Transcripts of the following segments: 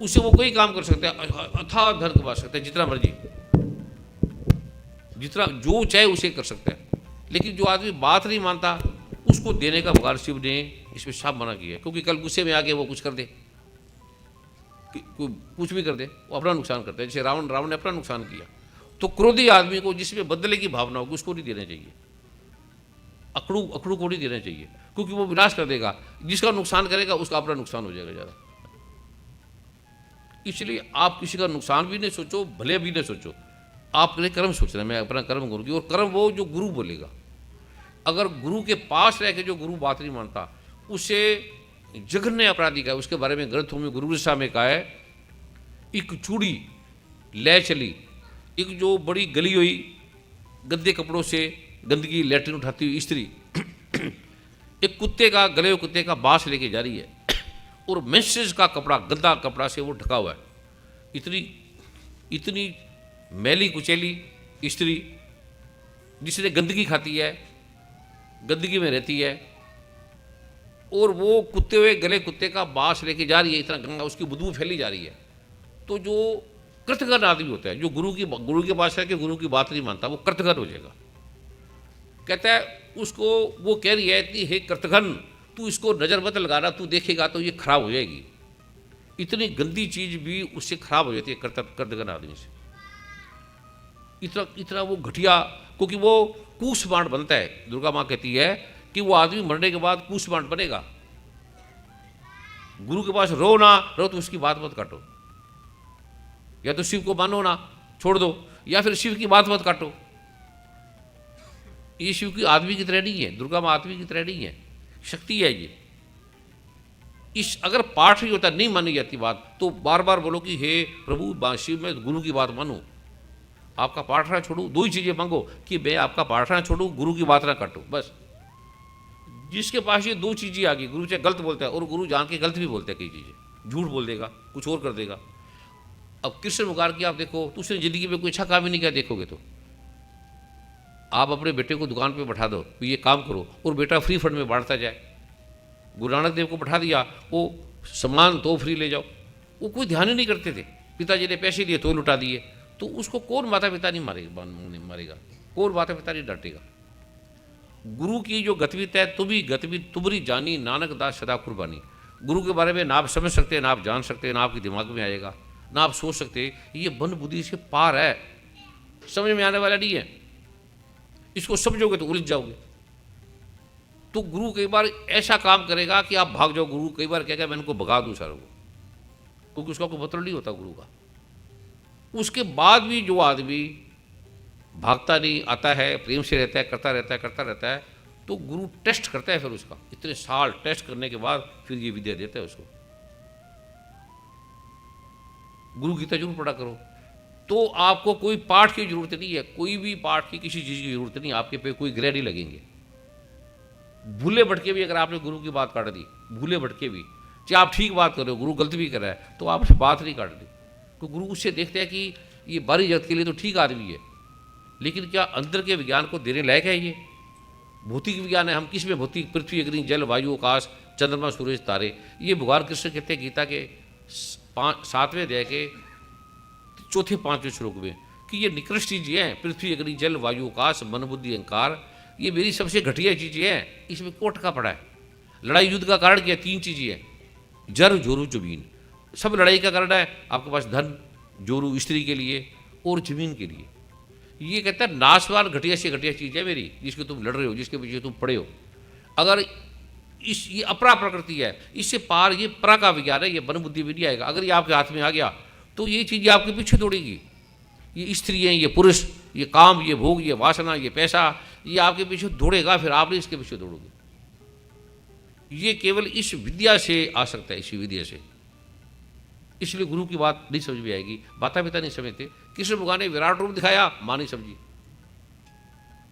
उससे वो कोई काम कर सकता है, अथाह धन कमा सकता है, जितना मर्जी, जितना जो चाहे उसे कर सकता है। लेकिन जो आदमी बात नहीं मानता उसको देने का भगवान शिव ने इसमें साफ मना किया है, क्योंकि कल गुस्से में आके वो कुछ कर दे, कुछ भी कर दे, वो अपना नुकसान करता है। जैसे रावण ने अपना नुकसान किया। तो क्रोधी आदमी को, जिसमें बदले की भावना होगी, उसको नहीं देना चाहिए, अकड़ू को नहीं देना चाहिए, क्योंकि वो विनाश कर देगा। जिसका नुकसान करेगा उसका अपना नुकसान हो जाएगा ज़्यादा। इसलिए आप किसी का नुकसान भी नहीं सोचो, भले भी नहीं सोचो, आपने कर्म सोचना, मैं अपना कर्म करूँगी, और कर्म वो जो गुरु बोलेगा। अगर गुरु के पास रह के जो गुरु बात नहीं मानता, उसे जघन्य अपराधी का है। उसके बारे में ग्रंथों में गुरु साहब में कहा है, एक चूड़ी ले चली, एक जो बड़ी गली हुई गंदे कपड़ों से गंदगी लैट्रिन उठाती हुई स्त्री एक कुत्ते का, गले हुए कुत्ते का बांस लेके जा रही है, और मैसेज का कपड़ा, गंदा कपड़ा से वो ढका हुआ है। इतनी मैली कुचैली स्त्री, जिसने गंदगी खाती है, गंदगी में रहती है, और वो कुत्ते हुए गले कुत्ते का बांस लेके जा रही है, इतना गंगा, उसकी बदबू फैली जा रही है। तो जो कृतघ्न आदमी होता है, जो गुरु के पास है कि गुरु की बात नहीं मानता, वो कृतघ्न हो जाएगा। कहता है उसको, वो कह रही है कि हे कृतघ्न, तू इसको नज़र मत लगाना, तू देखेगा तो ये खराब हो जाएगी। इतनी गंदी चीज़ भी उससे खराब हो जाती है कृतघ्न आदमी से। इतना वो घटिया, क्योंकि वो कूसमांड बनता है। दुर्गा माँ कहती है कि वो आदमी मरने के बाद कूसमांड बनेगा। गुरु के पास रो ना रो, तो उसकी बात मत काटो, या तो शिव को मानो ना, छोड़ दो, या फिर शिव की बात मत काटो। ये शिव की आदमी की तरह नहीं है, दुर्गा माँ आदमी की तरह नहीं है, शक्ति है ये। अगर पाठ ही होता, नहीं मानी जाती बात, तो बार बार बोलो कि हे प्रभु शिव, मैं गुरु की बात मानूं, आपका पाठ ना छोड़ूं। दो ही चीज़ें मांगो कि मैं आपका पाठ ना छोड़ूं, गुरु की बात ना काटूं, बस। जिसके पास ये दो चीज़ें आ गई, गुरु चाहे गलत बोलता है, और गुरु जान के गलत भी बोलता है, कई चीज़ें झूठ बोल देगा, कुछ और कर देगा। अब कृष्ण मुखार की आप देखो, तो उसने ज़िंदगी में कोई अच्छा काम ही नहीं किया। देखोगे तो आप अपने बेटे को दुकान पे बैठा दो, तो ये काम करो, और बेटा फ्री फंड में बांटता जाए। गुरु नानक देव को बैठा दिया, वो सामान तो फ्री ले जाओ, वो कोई ध्यान ही नहीं करते थे। पिताजी ने पैसे दिए तो लुटा दिए, तो उसको कौन माता पिता नहीं मारेगा, कौन माता पिता नहीं डांटेगा। गुरु की जो गतिविधि है, तुम्हारी जानी नानक दास सदा कुर्बानी। गुरु के बारे में ना आप समझ सकते, ना आप जान सकते, ना आपके दिमाग में आएगा, ना आप सोच सकते। ये मन बुद्धि से पार है, समझ में आने वाला नहीं है। इसको समझोगे तो उलझ जाओगे। तो गुरु कई बार ऐसा काम करेगा कि आप भाग जाओ। गुरु कई बार कहेगा मैं इनको भगा दूँ सारों को, क्योंकि उसका कोई मतलब नहीं होता गुरु का। उसके बाद भी जो आदमी भागता नहीं, आता है, प्रेम से रहता है, करता रहता है, तो गुरु टेस्ट करता है। फिर उसका इतने साल टेस्ट करने के बाद फिर ये विद्या देता है उसको। गुरु गीता जरूर पढ़ा करो। तो आपको कोई पाठ की जरूरत नहीं है, कोई भी पाठ की, किसी चीज़ की जरूरत नहीं। आपके पे कोई ग्रह नहीं लगेंगे। भूले भटके भी अगर आपने गुरु की बात काट दी, भूले भटके भी, चाहे आप ठीक बात कर रहे हो, गुरु गलत भी कर रहा है, तो आपसे बात नहीं काट दी। तो गुरु उससे देखते हैं कि ये बाहरी जगत के लिए तो ठीक आदमी है, लेकिन क्या अंदर के विज्ञान को देने लायक है ये? भौतिक विज्ञान है, हम किस में भौतिक, पृथ्वी अग्नि जल वायु आकाश चंद्रमा सूरज तारे। ये भगवान कृष्ण कहते हैं गीता के 7वें अध्याय के 4-5वें श्लोक में कि ये निकृष्ट चीज़ें हैं, पृथ्वी अग्नि जल वायु आकाश मन बुद्धि अहंकार, ये मेरी सबसे घटिया चीज़ें हैं। इसमें कोट का पड़ा है। लड़ाई युद्ध का कारण क्या? 3 चीज़ें हैं, जर जोरू जमीन। सब लड़ाई का कारण है आपके पास धन, जोरू स्त्री के लिए और जमीन के लिए। ये कहता है नाशवान घटिया से घटिया चीज़ है मेरी, जिसके तुम लड़ रहे हो, जिसके पीछे तुम पड़े हो। अगर ये अपरा प्रकृति है, इससे पार ये परा का विज्ञान है, ये मन बुद्धि भी नहीं आएगा। अगर ये आपके हाथ में आ गया तो ये चीज़ें आपके पीछे दौड़ेगी। ये स्त्री हैं, ये पुरुष, ये काम, ये भोग, ये वासना, ये पैसा, ये आपके पीछे दौड़ेगा, फिर आप नहीं इसके पीछे दौड़ोगे। ये केवल इस विद्या से आ सकता है, इसी विद्या से। इसलिए गुरु की बात नहीं समझ में आएगी, माता पिता नहीं समझते। कृष्ण भगवान ने विराट रूप दिखाया, माँ नहीं समझी।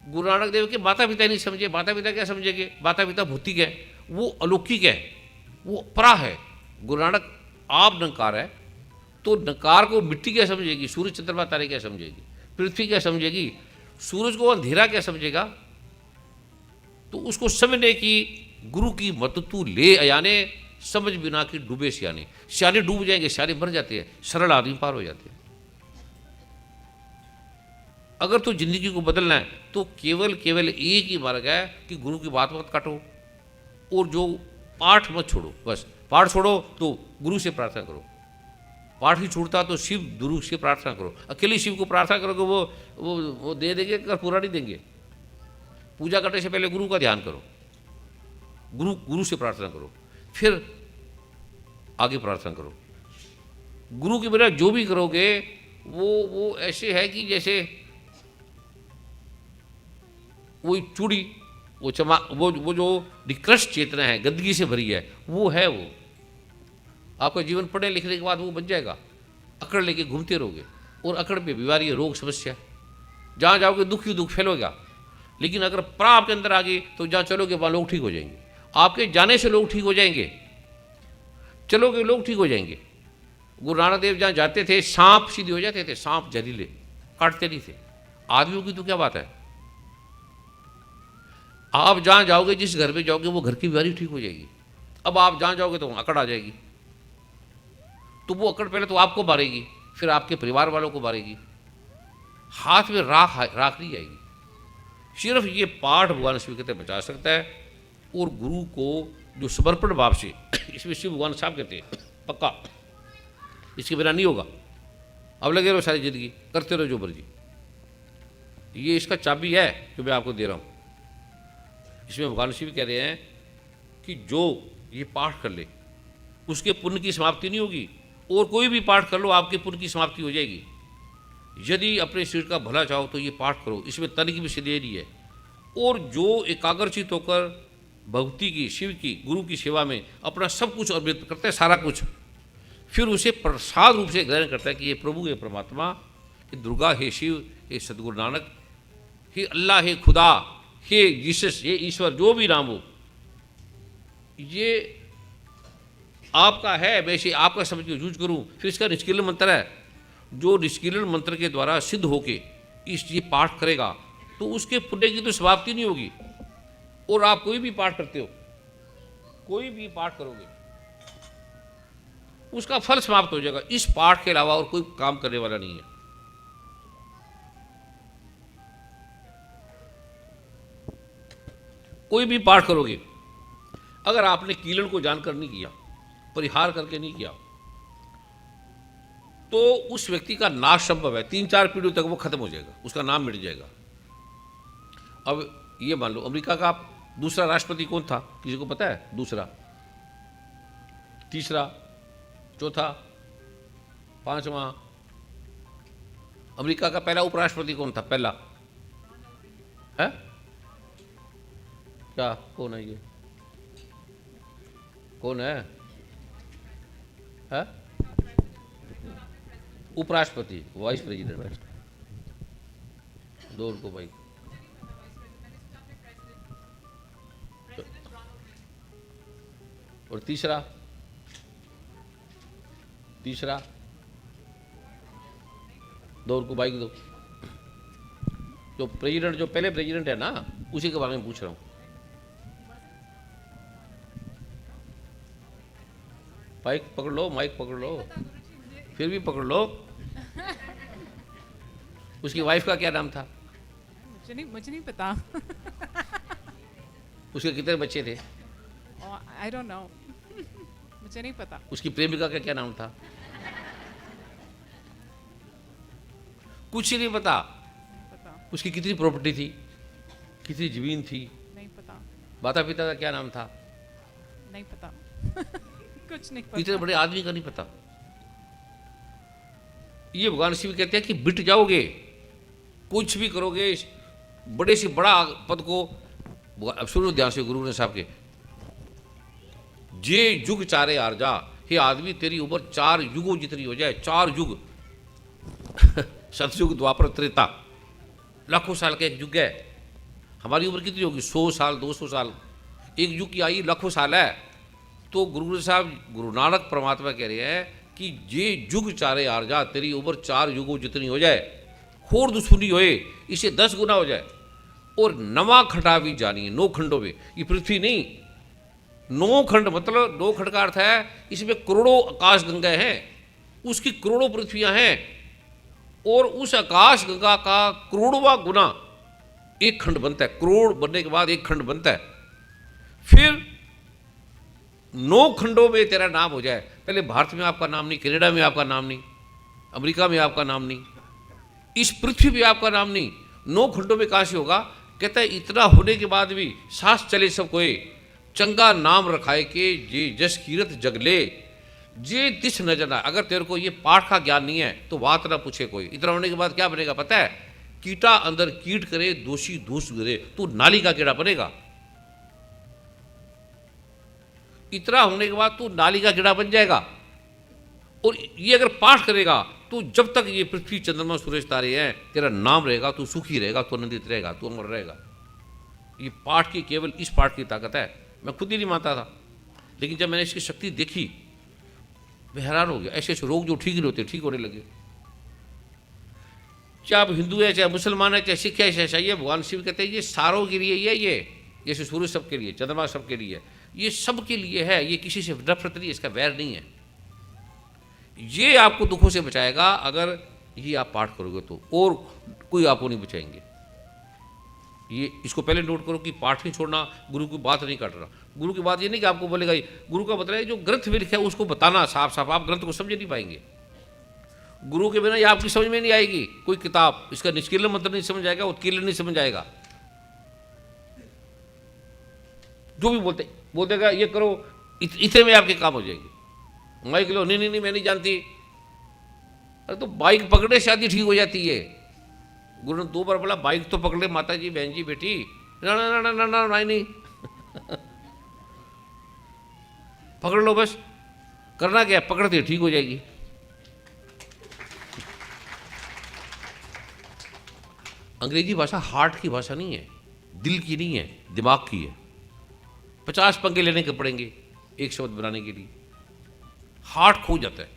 गुरु नानक देव के माता पिता नहीं समझे। माता पिता क्या समझेंगे? माता पिता भौतिक है, वो अलौकिक है, वो परा है। गुरु नानक आप निरंकार है, तो निरंकार को मिट्टी क्या समझेगी? सूर्य चंद्रमा तारे क्या समझेगी? पृथ्वी क्या समझेगी? सूरज को अंधेरा क्या समझेगा? तो उसको समझने की गुरु की मदद तू ले, यानी समझ बिना कि डूबे सियाने। सियाने डूब जाएंगे, सियाने मर जाते हैं, सरल आदमी पार हो जाते हैं। अगर तो जिंदगी को बदलना है तो केवल केवल एक ही मार्ग है कि गुरु की बात मत काटो और जो पाठ मत छोड़ो। बस पाठ छोड़ो तो गुरु से प्रार्थना करो। पाठ ही छूटता तो शिव गुरु से प्रार्थना करो। अकेले शिव को प्रार्थना करोगे वो दे देंगे, कर पूरा नहीं देंगे। पूजा करने से पहले गुरु का ध्यान करो, गुरु से प्रार्थना करो, फिर आगे प्रार्थना करो। गुरु के बिना जो भी करोगे वो ऐसे है कि जैसे वो चूड़ी, वो जो निकृष्ट चेतना है, गंदगी से भरी है, वो है वो। आपका जीवन पढ़ने लिखने के बाद वो बन जाएगा। अकड़ लेके घूमते रहोगे और अकड़ पे बीमारी, रोग, समस्या, जहाँ जाओगे दुख ही दुख फैलोगा। लेकिन अगर प्रा आपके अंदर आ गई तो जहाँ चलोगे वहाँ लोग ठीक हो जाएंगे। आपके जाने से लोग ठीक हो जाएंगे, चलोगे लोग ठीक हो जाएंगे। गुरु नानक देव जहाँ जाते थे सांप सीधे हो जाते थे, सांप जहरीले काटते नहीं थे। आदमियों की तो क्या बात है। आप जहाँ जाओगे, जिस घर में जाओगे, वो घर की बीमारी ठीक हो जाएगी। अब आप जहाँ जाओगे तो अकड़ आ जाएगी, तो वो अकड़ पहले तो आपको मारेगी, फिर आपके परिवार वालों को मारेगी। हाथ में राख नहीं आएगी। सिर्फ ये पाठ भगवान शिव कहते बचा सकता है। और गुरु को जो समर्पण भाव से, इसमें शिव भगवान साहब कहते हैं पक्का, इसके बिना नहीं होगा। अब लगे रहो सारी जिंदगी, करते रहो जो मर्जी। ये इसका चाबी है जो मैं आपको दे रहा हूँ। इसमें भगवान शिव कह रहे हैं कि जो ये पाठ कर ले उसके पुण्य की समाप्ति नहीं होगी, और कोई भी पाठ कर लो आपके पुण्य की समाप्ति हो जाएगी। यदि अपने शरीर का भला चाहो तो ये पाठ करो, इसमें तन की भी सिद्धि है। और जो एकाग्रचित होकर भक्ति की, शिव की, गुरु की सेवा में अपना सब कुछ अर्पित करता है, सारा कुछ, फिर उसे प्रसाद रूप से ग्रहण करता है कि ये प्रभु, हे परमात्मा, हे दुर्गा, हे शिव, हे सदगुरु नानक, हे अल्लाह, हे खुदा, हे जीसस, हे ईश्वर, जो भी नाम हो, ये आपका है, मैं इसे आपका समझ के यूज करूं। फिर इसका निष्कीलन मंत्र है, जो निष्कीलन मंत्र के द्वारा सिद्ध होके ये पाठ करेगा तो उसके पुण्य की तो समाप्ति नहीं होगी। और आप कोई भी पाठ करते हो, कोई भी पाठ करोगे, उसका फल समाप्त हो जाएगा। इस पाठ के अलावा और कोई काम करने वाला नहीं है। कोई भी पाठ करोगे, अगर आपने कीलन को जानकर नहीं किया, परिहार करके नहीं किया, तो उस व्यक्ति का नाश संभव है। 3-4 पीढ़ियों तक वो खत्म हो जाएगा, उसका नाम मिट जाएगा। अब ये मान लो, अमेरिका का दूसरा राष्ट्रपति कौन था, किसी को पता है? दूसरा, तीसरा, चौथा, पांचवा। अमेरिका का पहला उपराष्ट्रपति कौन था? पहला है क्या? कौन है ये? कौन है? उपराष्ट्रपति, वाइस प्रेसिडेंट, दो उनको भाई। और तीसरा दो उनको बाइक दो। जो प्रेसिडेंट, जो पहले प्रेसिडेंट है ना, उसी के बारे में पूछ रहा हूँ। माइक पकड़ लो, माइक पकड़ लो, फिर भी पकड़ लो। उसकी वाइफ का क्या नाम था? मुझे नहीं पता। उसके कितने बच्चे थे? I don't know. मुझे नहीं पता। उसकी प्रेमिका का क्या नाम था? कुछ ही नहीं पता। उसकी कितनी प्रॉपर्टी थी, कितनी जमीन थी? नहीं पता। माता पिता का क्या नाम था? नहीं पता। कुछ नहीं पता। इतने बड़े आदमी का नहीं पता। ये भगवान शिव कहते हैं कि बिट जाओगे, कुछ भी करोगे, बड़े से बड़ा पद को। अब सुनो ध्यान से, गुरु ने साहब के, जे युग चारे आरजा, हे आदमी तेरी उम्र 4 युगों जितनी हो जाए, 4 युग। सतयुग, द्वापर, त्रेता, लाखों साल का एक युग है। हमारी उम्र कितनी होगी? 100 साल, 200 साल। एक युग की आयु लाखों साल है। तो गुरु साहब, गुरु नानक परमात्मा कह रहे हैं कि जे युग चारे आरजा, तेरी उम्र 4 युगों जितनी हो जाए, खोर दुश्मनी होए, इसे 10 गुना हो जाए। और नवा खटा भी जानिए, 9 खंडों में। ये पृथ्वी नहीं, नौ खंड मतलब नौ खंड का अर्थ है इसमें करोड़ों आकाश गंगाएं हैं, उसकी करोड़ों पृथ्वियां हैं, और उस आकाश गंगा का करोड़वा गुना एक खंड बनता है। करोड़ बनने के बाद एक खंड बनता है। फिर 9 खंडों में तेरा नाम हो जाए। पहले भारत में आपका नाम नहीं, कनाडा में आपका नाम नहीं, अमेरिका में आपका नाम नहीं, इस पृथ्वी पे आपका नाम नहीं, 9 खंडों में कहाँ से होगा? कहता है इतना होने के बाद भी सांस चले सब कोई, चंगा नाम रखाए के जे जस कीरत जगले, जे दिश न जना। अगर तेरे को ये पाठ का ज्ञान नहीं है तो बात ना पूछे कोई। इतना होने के बाद क्या बनेगा पता है? कीटा अंदर कीट करे, दोषी दोष गिरे, तू नाली का कीड़ा बनेगा। इतना होने के बाद तू नाली का कीड़ा बन जाएगा। और ये अगर पाठ करेगा तो जब तक ये पृथ्वी चंद्रमा सूरज तारे हैं तेरा नाम रहेगा, तू सुखी रहेगा, तू आनंदित रहेगा, तू अमर रहेगा। ये पाठ की, केवल इस पाठ की ताकत है। मैं खुद ही नहीं मानता था, लेकिन जब मैंने इसकी शक्ति देखी मैं हैरान हो गया। ऐसे ऐसे रोग जो ठीक नहीं होते ठीक होने लगे। चाहे आप हिंदू है, चाहे मुसलमान है, चाहे सिख है, चाहे ईसाई है, भगवान शिव कहते हैं ये सारों के लिए ये जैसे सूर्य सबके लिए, चंद्रमा सबके लिए, ये सबके लिए है। ये किसी से नफरत नहीं, इसका वैर नहीं है। ये आपको दुखों से बचाएगा अगर ये आप पाठ करोगे तो, और कोई आपको नहीं बचाएंगे। ये इसको पहले नोट करो कि पाठ नहीं छोड़ना, गुरु की बात नहीं काट रहा। गुरु की बात ये नहीं कि आपको बोलेगा, गुरु का मतलब है जो ग्रंथ में लिखा है उसको बताना साफ साफ। आप ग्रंथ को समझ नहीं पाएंगे गुरु के बिना, ये आपकी समझ में नहीं आएगी कोई किताब। इसका निष्कीर्ण मतलब नहीं समझ आएगा, उत्कीर्ण नहीं समझ आएगा। जो भी बोल देगा ये करो, इतने में आपके काम हो जाएगी। माइक लो, नहीं नहीं नहीं मैं नहीं जानती। अरे तो बाइक पकड़े शादी ठीक हो जाती है। गुरु ने 2 बार बोला बाइक तो पकड़े माता जी, बहन जी, बेटी, ना ना ना ना ना ना नहीं पकड़ लो बस। करना क्या, पकड़ते ठीक हो जाएगी। अंग्रेजी भाषा हार्ट की भाषा नहीं है, दिल की नहीं है, दिमाग की है। 50 पंगे लेने के पड़ेंगे एक शब्द बनाने के लिए। हार्ट खो जाता है।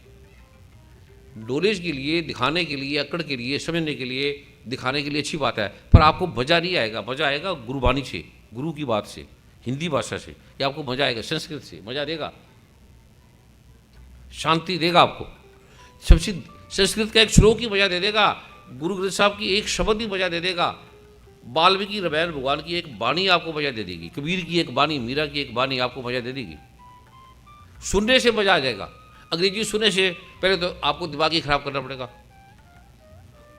नॉलेज के लिए, दिखाने के लिए, अकड़ के लिए, समझने के लिए, दिखाने के लिए अच्छी बात है, पर आपको मजा नहीं आएगा। मजा आएगा गुरुबाणी से, गुरु की बात से, हिंदी भाषा से। ये आपको मजा आएगा, संस्कृत से मजा देगा, शांति देगा आपको। सबसे संस्कृत का एक श्लोक ही मजा दे देगा, गुरु ग्रंथ साहब की एक शब्द ही मजा दे देगा, वाल्मीकि रामायण भगवान की एक वाणी आपको मजा दे देगी, कबीर की एक वाणी, मीरा की एक वाणी आपको मजा दे देगी। सुनने से मजा आ जाएगा। अंग्रेजी सुनने से पहले तो आपको दिमाग ही खराब करना पड़ेगा,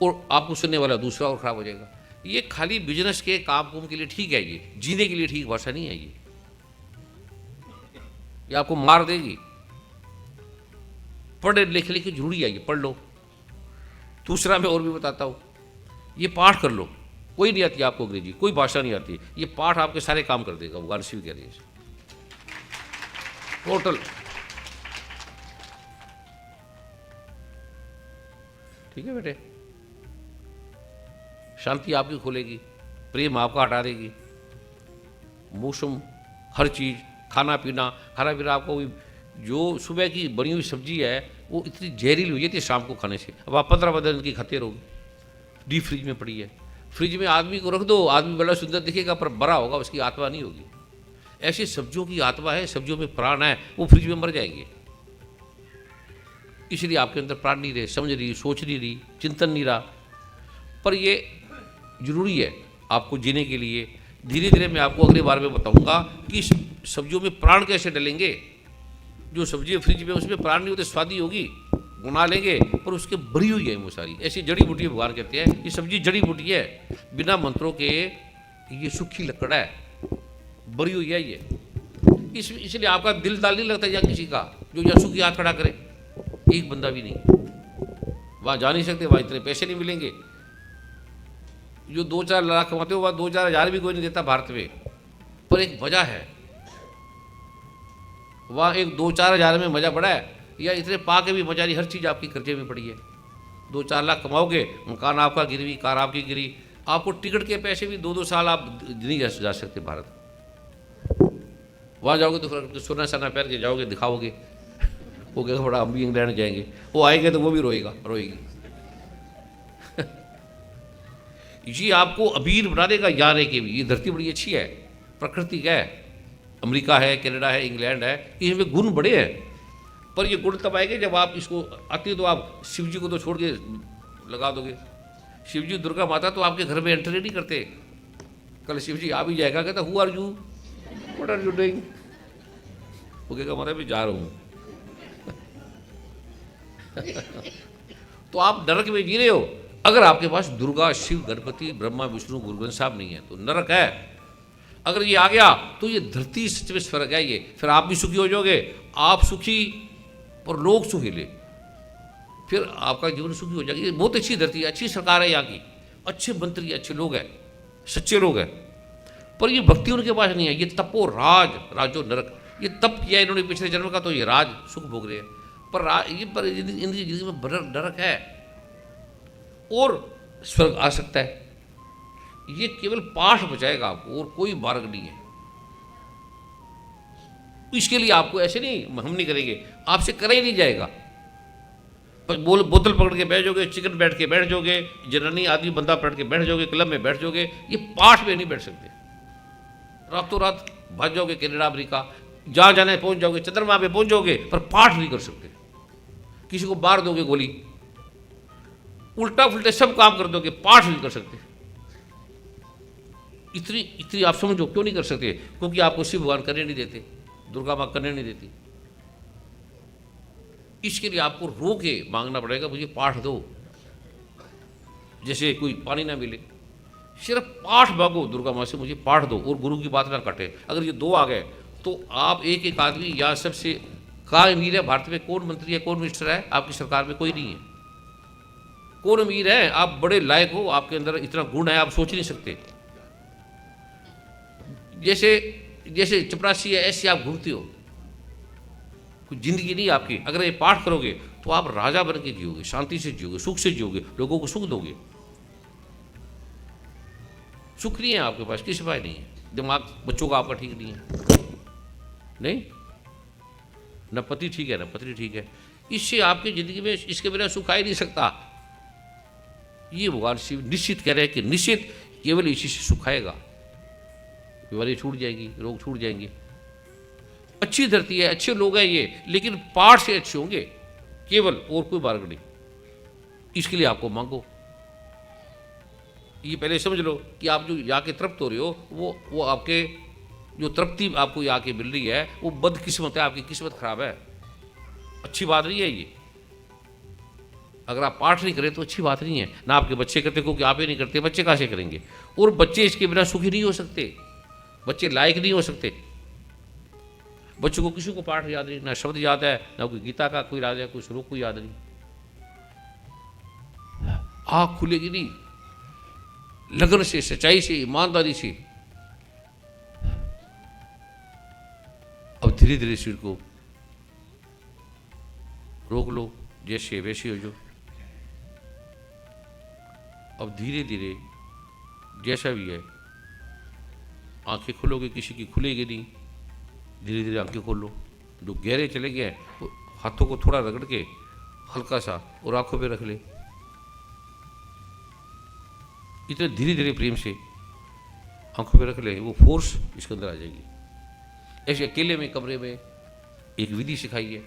और आपको सुनने वाला दूसरा और खराब हो जाएगा। ये खाली बिजनेस के काम कुम के लिए ठीक है, ये जीने के लिए ठीक भाषा नहीं है। ये आपको मार देगी। पढ़े लिखे लिखे जरूरी है, ये पढ़ लो। दूसरा मैं और भी बताता हूँ, ये पाठ कर लो। कोई नहीं आती आपको अंग्रेजी, कोई भाषा नहीं आती, ये पाठ आपके सारे काम कर देगा। भगवान शिव कह रही है टोटल। ठीक है बेटे, शांति आपकी खोलेगी, प्रेम आपका हटा देगी। मौसम, हर चीज़, खाना पीना आपको जो सुबह की बनी हुई सब्जी है वो इतनी जहरीली हो जाती है शाम को खाने से। अब आप 15 दिन की खाते रहोगे, डीप फ्रिज में पड़ी है। फ्रिज में आदमी को रख दो, आदमी बड़ा सुंदर दिखेगा पर बड़ा होगा, उसकी आत्मा नहीं होगी। ऐसी सब्जियों की आत्मा है, सब्जियों में प्राण है, वो फ्रिज में मर जाएंगे। इसलिए आपके अंदर प्राण नहीं रहे, समझ नहीं, सोच नहीं रही, चिंतन नहीं रहा। पर ये जरूरी है आपको जीने के लिए। धीरे धीरे मैं आपको अगली बार में बताऊंगा कि सब्जियों में प्राण कैसे डलेंगे। जो सब्जी फ्रिज में उसमें प्राण नहीं होते, स्वादी होगी, बना लेंगे, पर उसके भरी हुई है वो सारी। ऐसी जड़ी बूटी भगवान कहते हैं, ये सब्जी जड़ी बूटी है, बिना मंत्रों के ये सूखी लकड़ है, भरी हुई है ये। इसलिए आपका दिल दाल नहीं लगता या किसी का जो यहाँ सूखी हाथ खड़ा करे, एक बंदा भी नहीं। वहाँ जा नहीं सकते, वहाँ इतने पैसे नहीं मिलेंगे। जो 2-4 लाख कमाते हो वहाँ 2-4 हज़ार भी कोई नहीं देता भारत में। पर एक वजह है, वहाँ एक 2-4 हज़ार में मज़ा बड़ा है, या इतने पा के भी मजा नहीं। हर चीज़ आपकी कर्जे में पड़ी है। 2-4 लाख कमाओगे, मकान आपका गिरवी, कार आपकी गिरी, आपको टिकट के पैसे भी 2-2 साल आप नहीं जा सकते भारत। वहाँ जाओगे तो सोना साना पहन के जाओगे, दिखाओगे, वो कहेगा बड़ा हम भी इंग्लैंड जाएंगे। वो आएंगे तो वो भी रोएगी। ये आपको अबीर बना देगा यारे के भी। ये धरती बड़ी अच्छी है, प्रकृति का है, अमेरिका है, कनाडा है, इंग्लैंड है, इसमें गुण बड़े हैं। पर ये गुण तब आएंगे जब आप इसको आती है तो आप शिव जी को तो छोड़ के लगा दोगे। शिव जी दुर्गा माता तो आपके घर में एंटर ही नहीं करते। कल शिव जी आ भी जाएगा, कहता who are you, what are you doing, वो कहेगा मतलब मैं जा रहा हूँ। तो आप नरक में जी रहे हो। अगर आपके पास दुर्गा, शिव, गणपति, ब्रह्मा, विष्णु, गुरु ग्रंथ साहब नहीं है तो नरक है। अगर ये आ गया तो ये धरती सच में स्वर्ग है। ये फिर आप भी सुखी हो जाओगे, आप सुखी और लोग सुखीले, फिर आपका जीवन सुखी हो जाएगा। ये बहुत अच्छी धरती है, अच्छी सरकार है यहाँ की, अच्छे मंत्री, अच्छे लोग हैं, सच्चे लोग हैं। पर ये भक्ति उनके पास नहीं है। ये तपो राजो नरक, ये तप किया इन्होंने पिछले जन्म का, तो ये राज सुख भोग रहे हैं। पर इनकी जिंदगी में नरक है और स्वर्ग आ सकता है। ये केवल पाठ बचाएगा आपको और कोई मार्ग नहीं है। इसके लिए आपको ऐसे नहीं, हम नहीं करेंगे, आपसे करा ही नहीं जाएगा। बोतल पकड़ के बैठ जाओगे, चिकन बैठ के बैठ जाओगे, जनानी आदमी बंदा पकड़ के बैठ जाओगे, क्लब में बैठ जाओगे, ये पाठ में नहीं बैठ सकते। रातों रात भाग जाओगे कनाडा, अमेरिका, जहां जाने पहुंच जाओगे, चंद्रमा पे पहुंच जाओगे, पर पाठ नहीं कर सकते। किसी को मार दोगे गोली, उल्टा पुल्टे सब काम कर दोगे, पाठ नहीं कर सकते। इतनी आप समझो क्यों नहीं कर सकते? क्योंकि आपको शिव भगवान करने नहीं देते, दुर्गा माँ करने नहीं देती। इसके लिए आपको रो के मांगना पड़ेगा, मुझे पाठ दो। जैसे कोई पानी ना मिले, सिर्फ पाठ मांगो दुर्गा माँ से, मुझे पाठ दो, और गुरु की बात ना काटे। अगर ये दो आ गए तो आप एक एक आदमी, या सबसे कहाँ अमीर है भारत में, कौन मंत्री है, कौन मिनिस्टर है आपकी सरकार में? कोई नहीं है। कौन अमीर है? आप बड़े लायक हो, आपके अंदर इतना गुण है, आप सोच नहीं सकते। जैसे चपरासी है ऐसे आप घूमते हो, कुछ जिंदगी नहीं आपकी। अगर ये पाठ करोगे तो आप राजा बन के जियोगे, शांति से जियोगे, सुख से जियोगे, लोगों को सुख दोगे। सुख नहीं है आपके पास, किसी पास नहीं है। दिमाग बच्चों का आपका ठीक नहीं है, नहीं, न पति ठीक है, न पत्नी ठीक है। इससे आपकी जिंदगी में इसके बिना सुख आ ही नहीं सकता। ये भगवान शिव निश्चित कह रहे हैं कि निश्चित केवल इसी से सुख आएगा। बीमारी छूट जाएगी, रोग छूट जाएंगे। अच्छी धरती है, अच्छे लोग हैं ये, लेकिन पाठ से अच्छे होंगे केवल, और कोई मार्ग नहीं। इसके लिए आपको मांगो। ये पहले समझ लो कि आप जो यहाँ के तृप्त हो रहे हो, वो आपके जो तृप्ति आपको यहाँ के मिल रही है वो बदकिस्मत है, आपकी किस्मत खराब है, अच्छी बात नहीं है ये। अगर आप पाठ नहीं करें तो अच्छी बात नहीं है। ना आपके बच्चे करते, क्योंकि आप ही नहीं करते, बच्चे कहाँ से करेंगे? और बच्चे इसके बिना सुखी नहीं हो सकते, बच्चे लायक नहीं हो सकते। बच्चों को किसी को पाठ याद नहीं, ना शब्द याद है, ना कोई गीता का कोई याद है, कोई श्लोक कोई याद नहीं। आँख खुलेगी नहीं, लगन से, सच्चाई से, ईमानदारी से। अब धीरे धीरे सिर को रोक लो, जैसे वैसे हो जो। अब धीरे धीरे जैसा भी है, आंखें खोलोगे, किसी की खुलेगी नहीं। धीरे धीरे आंखें खोलो। जो गहरे चले गए हैं हाथों को थोड़ा रगड़ के हल्का सा और आंखों पे रख ले। इतने धीरे धीरे प्रेम से आंखों पे रख ले, वो फोर्स इसके अंदर आ जाएगी। ऐसे अकेले में कमरे में एक विधि सिखाई है।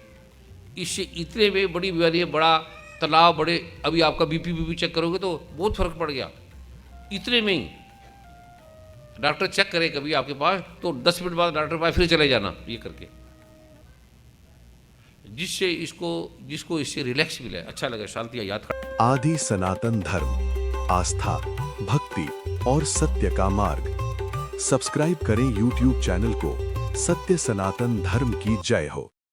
इससे इतने में बड़ी बीमारी है, बड़ा तनाव, बड़े, अभी आपका बीपी चेक करोगे तो बहुत फर्क पड़ गया। इतने में ही डॉक्टर चेक करे कभी आपके पास तो 10 मिनट बाद डॉक्टर पास फिर चले जाना, ये करके, जिससे जिसको इससे रिलैक्स मिले, अच्छा लगे, शांति है, याद कर। आदि सनातन धर्म, आस्था, भक्ति और सत्य का मार्ग। सब्सक्राइब करें YouTube चैनल को। सत्य सनातन धर्म की जय हो।